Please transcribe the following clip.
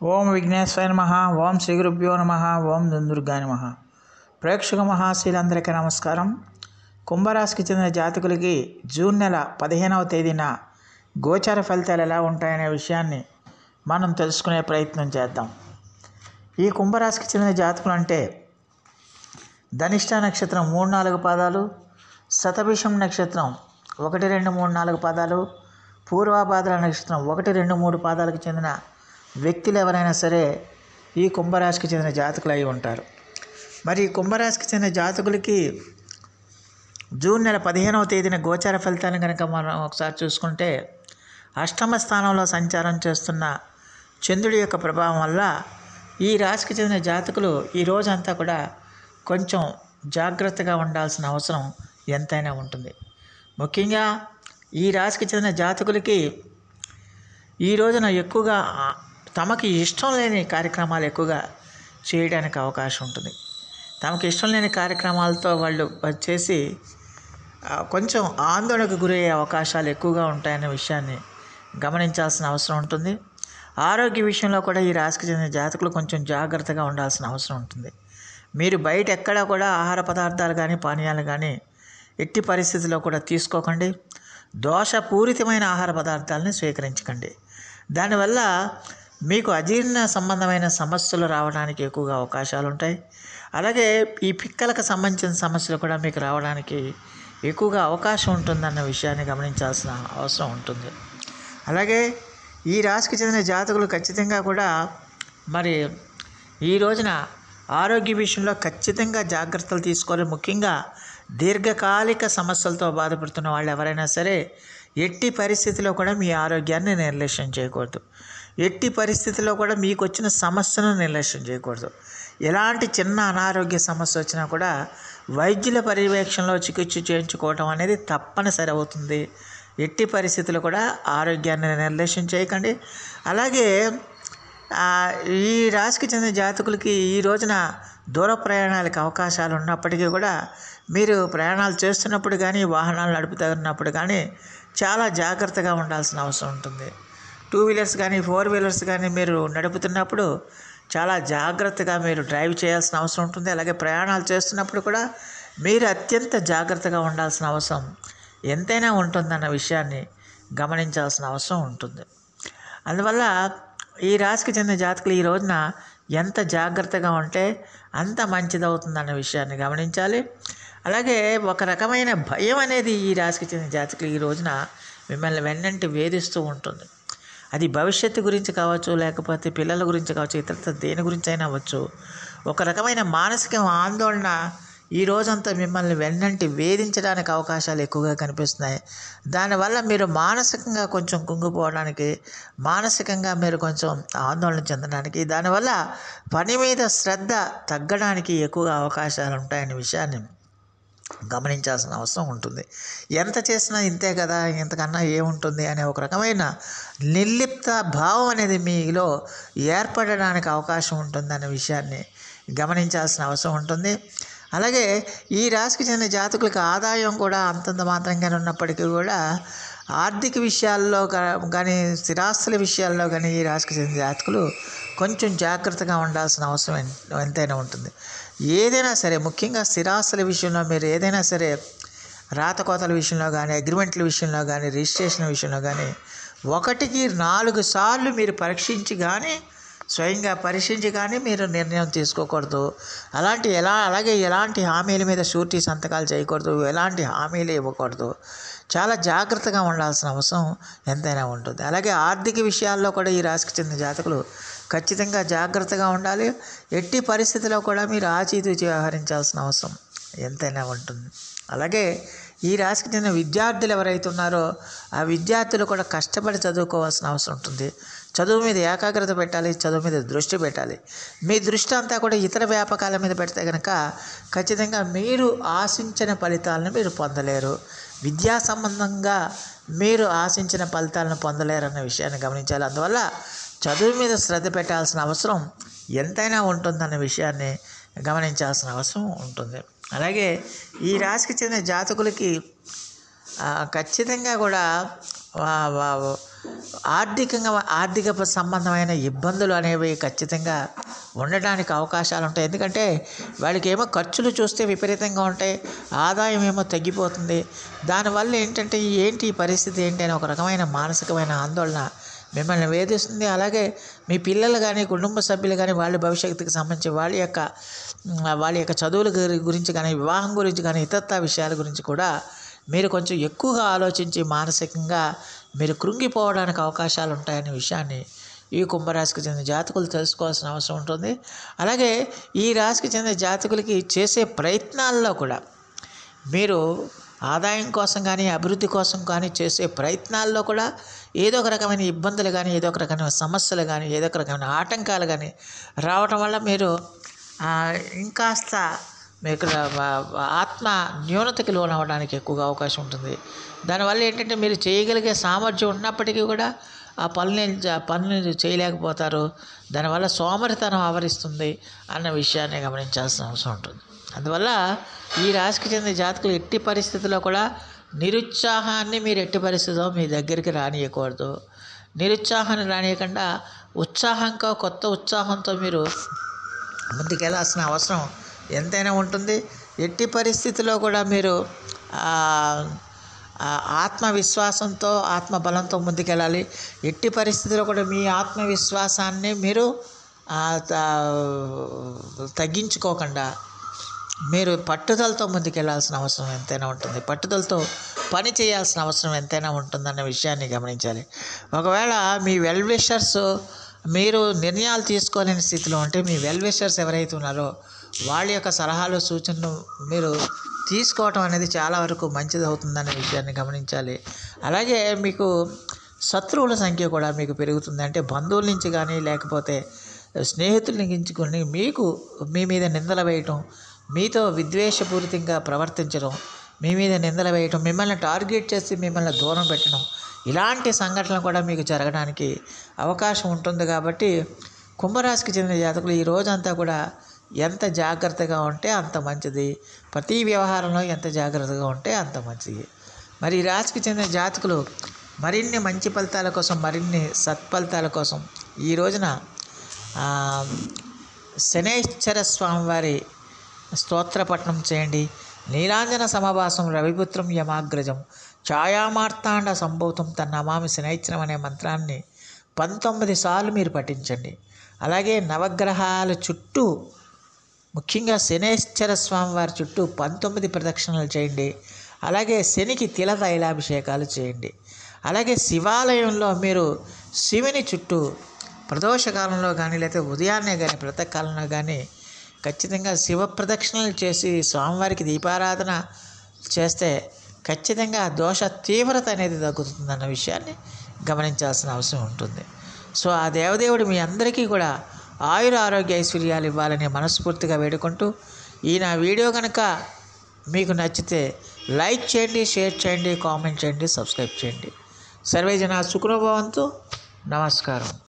ఓం విఘ్నేశ్వరాయ నమః. ఓం శ్రీ గురుభ్యో నమః. ఓం దుందుర్గాయ నమః. ప్రేక్షక మహాశీలందరికీ నమస్కారం. కుంభరాశికి చెందిన జాతకులకి జూన్ నెల 15వ తేదీన గోచార ఫలితాలు ఎలా ఉంటాయనే విషయాన్ని మనం తెలుసుకునే ప్రయత్నం చేద్దాం. ఈ కుంభరాశికి చెందిన జాతకులు అంటే ధనిష్ట నక్షత్రం 3-4 పాదాలు, శతభిషం నక్షత్రం 1, 2, 3, 4 పాదాలు, పూర్వభాద్ర నక్షత్రం 1, 2, 3 పాదాలకు చెందిన వ్యక్తులు ఎవరైనా సరే ఈ కుంభరాశికి చెందిన జాతకులు అయి ఉంటారు. మరి ఈ కుంభరాశికి చెందిన జాతకులకి జూన్ నెల 15వ తేదీన గోచార ఫలితాలను కనుక మనం ఒకసారి చూసుకుంటే, అష్టమ స్థానంలో సంచారం చేస్తున్న చంద్రుడి యొక్క ప్రభావం వల్ల ఈ రాశికి చెందిన జాతకులు ఈ రోజంతా కూడా కొంచెం జాగ్రత్తగా ఉండాల్సిన అవసరం ఎంతైనా ఉంటుంది. ముఖ్యంగా ఈ రాశికి చెందిన జాతకులకి ఈ రోజున ఎక్కువగా తమకి ఇష్టం లేని కార్యక్రమాలు ఎక్కువగా చేయడానికి అవకాశం ఉంటుంది. తమకి ఇష్టం లేని కార్యక్రమాలతో వాళ్ళు చేసి కొంచెం ఆందోళనకు గురయ్యే అవకాశాలు ఎక్కువగా ఉంటాయనే విషయాన్ని గమనించాల్సిన అవసరం ఉంటుంది. ఆరోగ్య విషయంలో కూడా ఈ రాశికి చెందిన జాతకులు కొంచెం జాగ్రత్తగా ఉండాల్సిన అవసరం ఉంటుంది. మీరు బయట ఎక్కడా కూడా ఆహార పదార్థాలు కానీ పానీయాలు కానీ ఎట్టి పరిస్థితుల్లో కూడా తీసుకోకండి. దోషపూరితమైన ఆహార పదార్థాలని స్వీకరించకండి. దానివల్ల మీకు అజీర్ణ సంబంధమైన సమస్యలు రావడానికి ఎక్కువగా అవకాశాలు ఉంటాయి. అలాగే ఈ పిక్కలకు సంబంధించిన సమస్యలు కూడా మీకు రావడానికి ఎక్కువగా అవకాశం ఉంటుందన్న విషయాన్ని గమనించాల్సిన అవసరం ఉంటుంది. అలాగే ఈ రాశికి చెందిన జాతకులు ఖచ్చితంగా కూడా మరి ఈ రోజున ఆరోగ్య విషయంలో ఖచ్చితంగా జాగ్రత్తలు తీసుకోవాలి. ముఖ్యంగా దీర్ఘకాలిక సమస్యలతో బాధపడుతున్న వాళ్ళు ఎవరైనా సరే ఎట్టి పరిస్థితిలో కూడా మీ ఆరోగ్యాన్ని నిర్లక్ష్యం చేయకూడదు. ఎట్టి పరిస్థితిలో కూడా మీకు వచ్చిన సమస్యను నిర్లక్ష్యం చేయకూడదు. ఎలాంటి చిన్న అనారోగ్య సమస్య వచ్చినా కూడా వైద్యుల పర్యవేక్షణలో చికిత్స చేయించుకోవటం అనేది తప్పనిసరి అవుతుంది. ఎట్టి పరిస్థితుల్లో కూడా ఆరోగ్యాన్ని నిర్లక్ష్యం చేయకండి. అలాగే ఈ రాశికి చెందిన జాతకులకి ఈ రోజున దూర ప్రయాణాలకు అవకాశాలు ఉన్నప్పటికీ కూడా మీరు ప్రయాణాలు చేస్తున్నప్పుడు కానీ వాహనాలు నడుపుతున్నప్పుడు కానీ చాలా జాగ్రత్తగా ఉండాల్సిన అవసరం ఉంటుంది. 2 వీలర్స్ కానీ 4 వీలర్స్ కానీ మీరు నడుపుతున్నప్పుడు చాలా జాగ్రత్తగా మీరు డ్రైవ్ చేయాల్సిన అవసరం ఉంటుంది. అలాగే ప్రయాణాలు చేస్తున్నప్పుడు కూడా మీరు అత్యంత జాగ్రత్తగా ఉండాల్సిన అవసరం ఎంతైనా ఉంటుందన్న విషయాన్ని గమనించాల్సిన అవసరం ఉంటుంది. అందువల్ల ఈ రాశికి చెందిన జాతకులు ఈ రోజున ఎంత జాగ్రత్తగా ఉంటే అంత మంచిదవుతుందన్న విషయాన్ని గమనించాలి. అలాగే ఒక రకమైన భయం అనేది ఈ రాశికి చెందిన జాతకులు ఈ రోజున మిమ్మల్ని వెన్నంటి వేధిస్తూ ఉంటుంది. అది భవిష్యత్తు గురించి కావచ్చు, లేకపోతే పిల్లల గురించి కావచ్చు, ఇతర దేని గురించి అయినా అవ్వచ్చు. ఒక రకమైన మానసిక ఆందోళన ఈ రోజంతా మిమ్మల్ని వెన్నంటి వేధించడానికి అవకాశాలు ఎక్కువగా కనిపిస్తున్నాయి. దానివల్ల మీరు మానసికంగా కొంచెం కుంగిపోవడానికి, మానసికంగా మీరు కొంచెం ఆందోళన చెందడానికి, దానివల్ల పని మీద శ్రద్ధ తగ్గడానికి ఎక్కువగా అవకాశాలు ఉంటాయనే విషయాన్ని గమనించాల్సిన అవసరం ఉంటుంది. ఎంత చేసినా ఇంతే కదా, ఇంతకన్నా ఏముంటుంది అనే ఒక రకమైన నిర్లిప్త భావం అనేది మీలో ఏర్పడడానికి అవకాశం ఉంటుందనే విషయాన్ని గమనించాల్సిన అవసరం ఉంటుంది. అలాగే ఈ రాశికి చెందిన జాతకులకు ఆదాయం కూడా అంతంత మాత్రంగానే ఉన్నప్పటికీ కూడా ఆర్థిక విషయాల్లో కానీ స్థిరాస్తుల విషయాల్లో కానీ ఈ రాశికి చెందిన జాతకులు కొంచెం జాగ్రత్తగా ఉండాల్సిన అవసరం ఎంతైనా ఉంటుంది. ఏదైనా సరే, ముఖ్యంగా స్థిరాస్తుల విషయంలో మీరు ఏదైనా సరే రాతకోతల విషయంలో కానీ, అగ్రిమెంట్ల విషయంలో కానీ, రిజిస్ట్రేషన్ విషయంలో కానీ 1కి 4 సార్లు మీరు స్వయంగా పరీక్షించి కానీ మీరు నిర్ణయం తీసుకోకూడదు. అలాగే ఎలాంటి హామీల మీద షూరిటీ సంతకాలు చేయకూడదు, ఎలాంటి హామీలు ఇవ్వకూడదు. చాలా జాగ్రత్తగా ఉండాల్సిన అవసరం ఎంతైనా ఉంటుంది. అలాగే ఆర్థిక విషయాల్లో కూడా ఈ రాశికి చెందిన జాతకులు ఖచ్చితంగా జాగ్రత్తగా ఉండాలి. ఎట్టి పరిస్థితిలో కూడా మీరు ఆచితూచి వ్యవహరించాల్సిన అవసరం ఎంతైనా ఉంటుంది. అలాగే ఈ రాశికి చెందిన విద్యార్థులు ఎవరైతే ఉన్నారో ఆ విద్యార్థులు కూడా కష్టపడి చదువుకోవాల్సిన అవసరం ఉంటుంది. చదువు మీద ఏకాగ్రత పెట్టాలి, చదువు మీద దృష్టి పెట్టాలి. మీ దృష్టి అంతా కూడా ఇతర వ్యాపకాల మీద పెడితే కనుక ఖచ్చితంగా మీరు ఆశించిన ఫలితాలను మీరు పొందలేరు. విద్యా సంబంధంగా మీరు ఆశించిన ఫలితాలను పొందలేరన్న విషయాన్ని గమనించాలి. అందువల్ల చదువు మీద శ్రద్ధ పెట్టాల్సిన అవసరం ఎంతైనా ఉంటుందన్న విషయాన్ని గమనించాల్సిన అవసరం ఉంటుంది. అలాగే ఈ రాశికి చెందిన జాతకులకి ఖచ్చితంగా కూడా ఆర్థిక సంబంధమైన ఇబ్బందులు అనేవి ఖచ్చితంగా ఉండడానికి అవకాశాలు ఉంటాయి. ఎందుకంటే వాళ్ళకి ఏమో ఖర్చులు చూస్తే విపరీతంగా ఉంటాయి, ఆదాయం ఏమో తగ్గిపోతుంది. దానివల్ల ఏంటంటే ఏంటి ఈ పరిస్థితి ఏంటి అని ఒక రకమైన మానసికమైన ఆందోళన మిమ్మల్ని వేధిస్తుంది. అలాగే మీ పిల్లలు కానీ, కుటుంబ సభ్యులు కానీ, వాళ్ళ భవిష్యత్తుకి సంబంధించి వాళ్ళ యొక్క చదువుల గురించి కానీ, వివాహం గురించి కానీ, ఇతరత్ర విషయాల గురించి కూడా మీరు కొంచెం ఎక్కువగా ఆలోచించి మానసికంగా మీరు కృంగిపోవడానికి అవకాశాలు ఉంటాయనే విషయాన్ని ఈ కుంభరాశికి చెందిన జాతకులు తెలుసుకోవాల్సిన అవసరం ఉంటుంది. అలాగే ఈ రాశికి చెందిన జాతకులకి చేసే ప్రయత్నాల్లో కూడా మీరు ఆదాయం కోసం కానీ, అభివృద్ధి కోసం కానీ చేసే ప్రయత్నాల్లో కూడా ఏదో ఒక రకమైన ఇబ్బందులు కానీ, ఏదో ఒక రకమైన సమస్యలు కానీ, ఏదో ఒక రకమైన ఆటంకాలు కానీ రావటం వల్ల మీరు ఇంకాస్త మీకు ఆత్మ న్యూనతకి లోనవ్వడానికి ఎక్కువగా అవకాశం ఉంటుంది. దానివల్ల ఏంటంటే మీరు చేయగలిగే సామర్థ్యం ఉన్నప్పటికీ కూడా ఆ పనులు చేయలేకపోతారు. దానివల్ల సోమరితనం ఆవరిస్తుంది అన్న విషయాన్ని గమనించాల్సిన అవసరం ఉంటుంది. అందువల్ల ఈ రాశికి చెందిన జాతకులు ఎట్టి పరిస్థితుల్లో కూడా నిరుత్సాహాన్ని మీరు ఎట్టి పరిస్థితిలో మీ దగ్గరికి రానియకూడదు. నిరుత్సాహాన్ని రానియకుండా కొత్త ఉత్సాహంతో మీరు ముందుకెళ్ళాల్సిన అవసరం ఎంతైనా ఉంటుంది. ఎట్టి పరిస్థితిలో కూడా మీరు ఆత్మవిశ్వాసంతో, ఆత్మబలంతో ముందుకెళ్ళాలి. ఎట్టి పరిస్థితిలో కూడా మీ ఆత్మవిశ్వాసాన్ని మీరు తగ్గించుకోకుండా మీరు పట్టుదలతో ముందుకెళ్లాల్సిన అవసరం ఎంతైనా ఉంటుంది. పట్టుదలతో పని చేయాల్సిన అవసరం ఎంతైనా ఉంటుందన్న విషయాన్ని గమనించాలి. ఒకవేళ మీ వెల్ విషర్స్ మీరు నిర్ణయాలు తీసుకోలేని స్థితిలో ఉంటే మీ వెల్ విషర్స్ ఎవరైతే ఉన్నారో వాళ్ళ యొక్క సలహాలు, సూచనలు మీరు తీసుకోవటం అనేది చాలా వరకు మంచిది అవుతుందనే విషయాన్ని గమనించాలి. అలాగే మీకు శత్రువుల సంఖ్య కూడా మీకు పెరుగుతుంది. అంటే బంధువుల నుంచి కానీ, లేకపోతే స్నేహితుల నుంచి కొన్ని మీ మీద నిందలు వేయటం, మీతో విద్వేషపూరితంగా ప్రవర్తించడం, మీ మీద నిందలు వేయటం, మిమ్మల్ని టార్గెట్ చేసి మిమ్మల్ని దూరం పెట్టడం, ఇలాంటి సంఘటనలు కూడా మీకు జరగడానికి అవకాశం ఉంటుంది. కాబట్టి కుంభరాశికి చెందిన జాతకులు ఈ రోజంతా కూడా ఎంత జాగ్రత్తగా ఉంటే అంత మంచిది. ప్రతి వ్యవహారంలో ఎంత జాగ్రత్తగా ఉంటే అంత మంచిది. మరి ఈ రాశికి చెందిన జాతకులు మరిన్ని మంచి ఫలితాల కోసం, మరిన్ని సత్ఫలితాల కోసం ఈ రోజున శనైశ్చర స్వామివారి స్తోత్రపఠనం చేయండి. నీలాంజన సమభాసం రవిపుత్రం యమాగ్రజం ఛాయామార్తాండ సంభూతం తన్నమామి శనైశ్చరం అనే మంత్రాన్ని 19 సార్లు మీరు పఠించండి. అలాగే నవగ్రహాల చుట్టూ, ముఖ్యంగా శనైశ్చర స్వామివారి చుట్టూ 19 ప్రదక్షిణలు చేయండి. అలాగే శనికి తిల తైలాభిషేకాలు చేయండి. అలాగే శివాలయంలో మీరు శివుని చుట్టూ ప్రదోషకాలంలో కానీ, లేకపోతే ఉదయాన్నే కానీ, ప్రాతకాలంలో కానీ ఖచ్చితంగా శివ ప్రదక్షిణలు చేసి స్వామివారికి దీపారాధన చేస్తే ఖచ్చితంగా దోష తీవ్రత అనేది తగ్గుతుందన్న విషయాన్ని గమనించాల్సిన అవసరం ఉంటుంది. సో ఆ దేవదేవుడు మీ అందరికీ కూడా ఆరోగ్య ఐశ్వర్యాలు ఇవ్వాలని మనస్ఫూర్తిగా వేడుకుంటూ, ఈ నా వీడియో కనుక మీకు నచ్చితే లైక్ చేయండి, షేర్ చేయండి, కామెంట్ చేయండి, సబ్స్క్రైబ్ చేయండి. సర్వే జనా సుఖినో భవంతు. నమస్కారం.